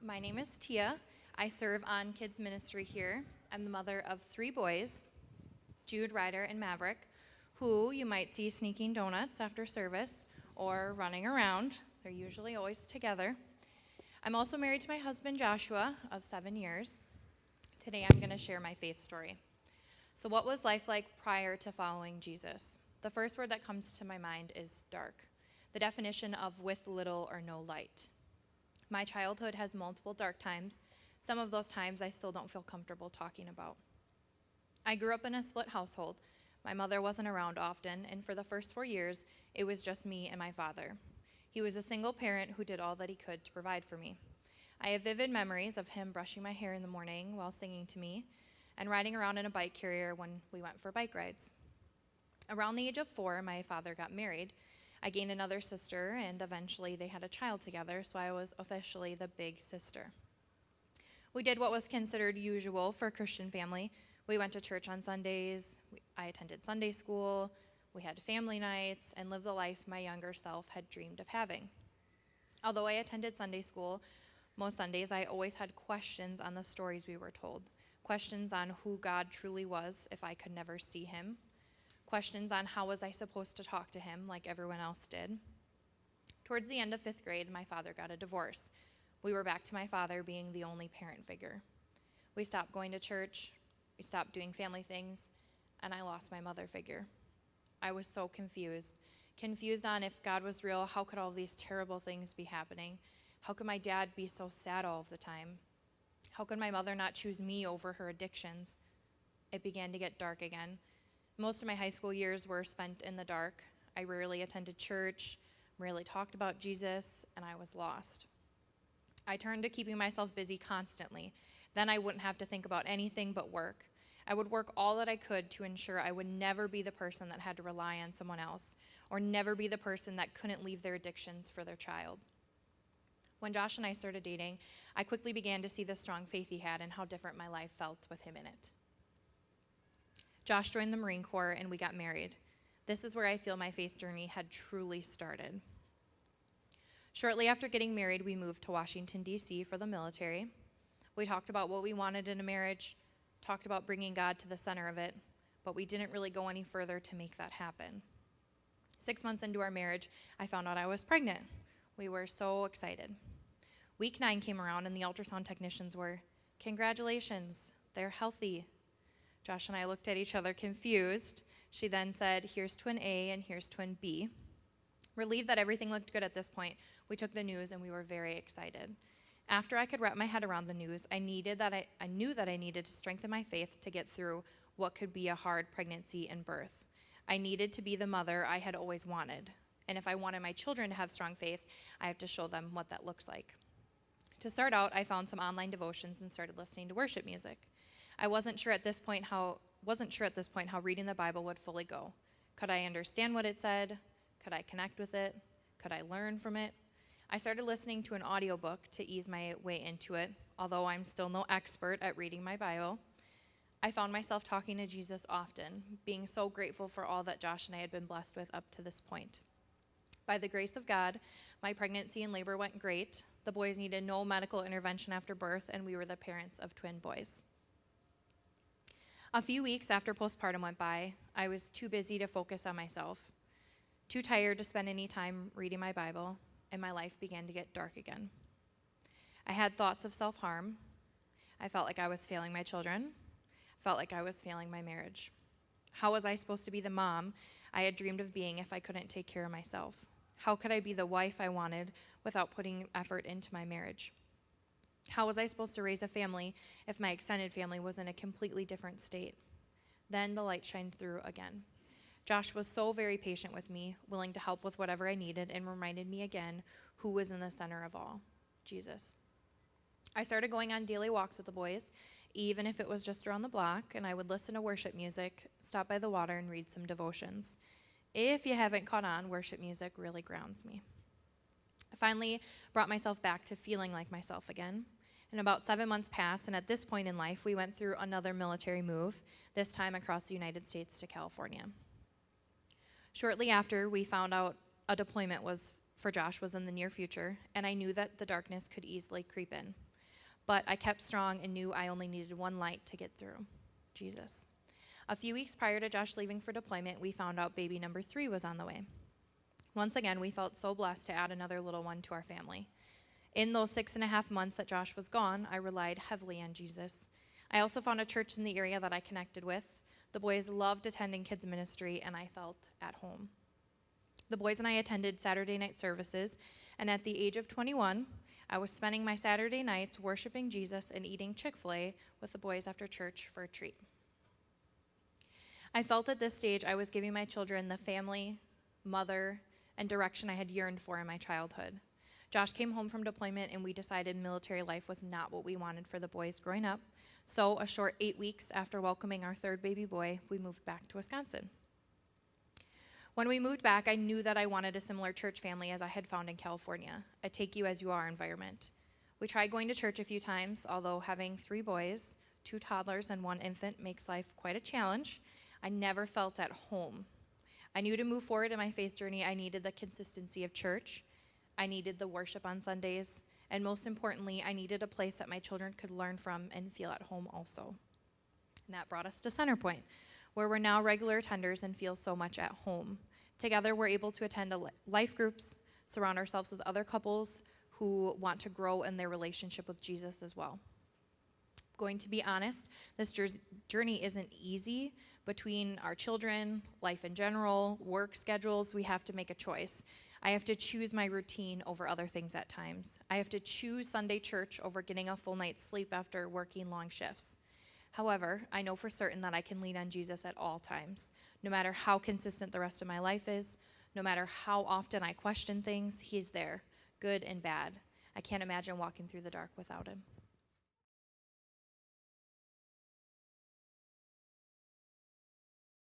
My name is Tia. I serve on kids ministry here. I'm the mother of 3 boys, Jude, Ryder, and Maverick, who you might see sneaking donuts after service or running around. They're usually always together. I'm also married to my husband, Joshua, of 7 years. Today I'm going to share my faith story. So what was life like prior to following Jesus? The first word that comes to my mind is dark, the definition of with little or no light. My childhood has multiple dark times. Some of those times I still don't feel comfortable talking about. I grew up in a split household. My mother wasn't around often, and for the first 4 years, it was just me and my father. He was a single parent who did all that he could to provide for me. I have vivid memories of him brushing my hair in the morning while singing to me, and riding around in a bike carrier when we went for bike rides. Around the age of 4, my father got married. I gained another sister, and eventually they had a child together, so I was officially the big sister. We did what was considered usual for a Christian family. We went to church on Sundays, I attended Sunday school, we had family nights, and lived the life my younger self had dreamed of having. Although I attended Sunday school most Sundays, I always had questions on the stories we were told, questions on who God truly was if I could never see him, questions on how was I supposed to talk to him like everyone else did. Towards the end of 5th grade, my father got a divorce. We were back to my father being the only parent figure. We stopped going to church, we stopped doing family things, and I lost my mother figure. I was so confused on if God was real, how could all these terrible things be happening? How could my dad be so sad all of the time? How could my mother not choose me over her addictions? It began to get dark again. Most of my high school years were spent in the dark. I rarely attended church, rarely talked about Jesus, and I was lost. I turned to keeping myself busy constantly. Then I wouldn't have to think about anything but work. I would work all that I could to ensure I would never be the person that had to rely on someone else, or never be the person that couldn't leave their addictions for their child. When Josh and I started dating, I quickly began to see the strong faith he had and how different my life felt with him in it. Josh joined the Marine Corps and we got married. This is where I feel my faith journey had truly started. Shortly after getting married, we moved to Washington, D.C. for the military. We talked about what we wanted in a marriage, talked about bringing God to the center of it, but we didn't really go any further to make that happen. 6 months into our marriage, I found out I was pregnant. We were so excited. Week 9 came around and the ultrasound technicians were, "Congratulations, they're healthy." Josh and I looked at each other confused. She then said, "Here's twin A and here's twin B." Relieved that everything looked good at this point, we took the news and we were very excited. After I could wrap my head around the news, I knew that I needed to strengthen my faith to get through what could be a hard pregnancy and birth. I needed to be the mother I had always wanted. And if I wanted my children to have strong faith, I have to show them what that looks like. To start out, I found some online devotions and started listening to worship music. I wasn't sure at this point how reading the Bible would fully go. Could I understand what it said? Could I connect with it? Could I learn from it? I started listening to an audiobook to ease my way into it, although I'm still no expert at reading my Bible. I found myself talking to Jesus often, being so grateful for all that Josh and I had been blessed with up to this point. By the grace of God, my pregnancy and labor went great. The boys needed no medical intervention after birth, and we were the parents of twin boys. A few weeks after postpartum went by, I was too busy to focus on myself, too tired to spend any time reading my Bible, and my life began to get dark again. I had thoughts of self-harm. I felt like I was failing my children. I felt like I was failing my marriage. How was I supposed to be the mom I had dreamed of being if I couldn't take care of myself? How could I be the wife I wanted without putting effort into my marriage? How was I supposed to raise a family if my extended family was in a completely different state? Then the light shined through again. Josh was so very patient with me, willing to help with whatever I needed, and reminded me again who was in the center of all, Jesus. I started going on daily walks with the boys, even if it was just around the block, and I would listen to worship music, stop by the water, and read some devotions. If you haven't caught on, worship music really grounds me. I finally brought myself back to feeling like myself again. And about 7 months passed, and at this point in life, we went through another military move, this time across the United States to California. Shortly after, we found out a deployment for Josh was in the near future, and I knew that the darkness could easily creep in. but I kept strong and knew I only needed one light to get through: Jesus. A few weeks prior to Josh leaving for deployment, we found out baby number 3 was on the way. Once again, we felt so blessed to add another little one to our family. In those 6.5 months that Josh was gone, I relied heavily on Jesus. I also found a church in the area that I connected with. The boys loved attending kids ministry, and I felt at home. The boys and I attended Saturday night services, and at the age of 21, I was spending my Saturday nights worshiping Jesus and eating Chick-fil-A with the boys after church for a treat. I felt at this stage I was giving my children the family, mother, and direction I had yearned for in my childhood. Josh came home from deployment, and we decided military life was not what we wanted for the boys growing up. So a short 8 weeks after welcoming our 3rd baby boy, we moved back to Wisconsin. When we moved back, I knew that I wanted a similar church family as I had found in California, a take-you-as-you-are environment. We tried going to church a few times, although having 3 boys, 2 toddlers, and 1 infant makes life quite a challenge. I never felt at home. I knew to move forward in my faith journey, I needed the consistency of church. I needed the worship on Sundays. And most importantly, I needed a place that my children could learn from and feel at home also. And that brought us to Centerpoint, where we're now regular attenders and feel so much at home. Together, we're able to attend life groups, surround ourselves with other couples who want to grow in their relationship with Jesus as well. Going to be honest, this journey isn't easy. Between our children, life in general, work schedules, we have to make a choice. I have to choose my routine over other things at times. I have to choose Sunday church over getting a full night's sleep after working long shifts. However, I know for certain that I can lean on Jesus at all times. No matter how consistent the rest of my life is, no matter how often I question things, he's there, good and bad. I can't imagine walking through the dark without him.